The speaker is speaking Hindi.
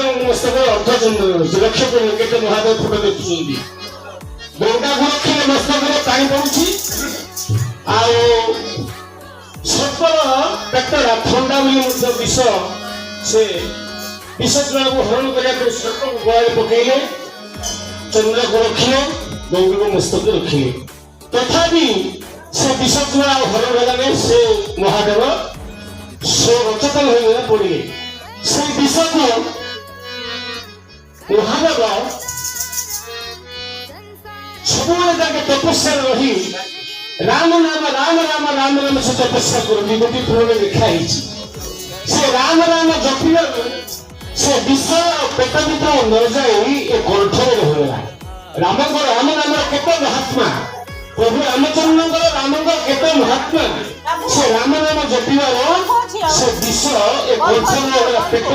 महादेव मस्तक अर्थ लक्ष्य केते महादेव फोटो देखुଛନ୍ତି गंगा रखिले मस्तक पानी पड़ुछि सर्पर पेटरा ठंडा विष से विष जल को हरण करने सर्प को गला पकड़े चंद्र को रखिले गंगा को मस्तक रखिले तथापि से विष जल हरण होगा से महादेव से अचेतन हो पड़े से विष को महादेव सब तपस्या रही राम नाम राम राम राम नाम से तपस्या करती गोटे पुराण लिखाई से राम राम जपिल से विष पेट भर न जाए कंठर रहा राम राम नाम केते महात्मा प्रभु रामचंद्र राम केते महात्मा से राम नाम जपिल से विष कंठर पेट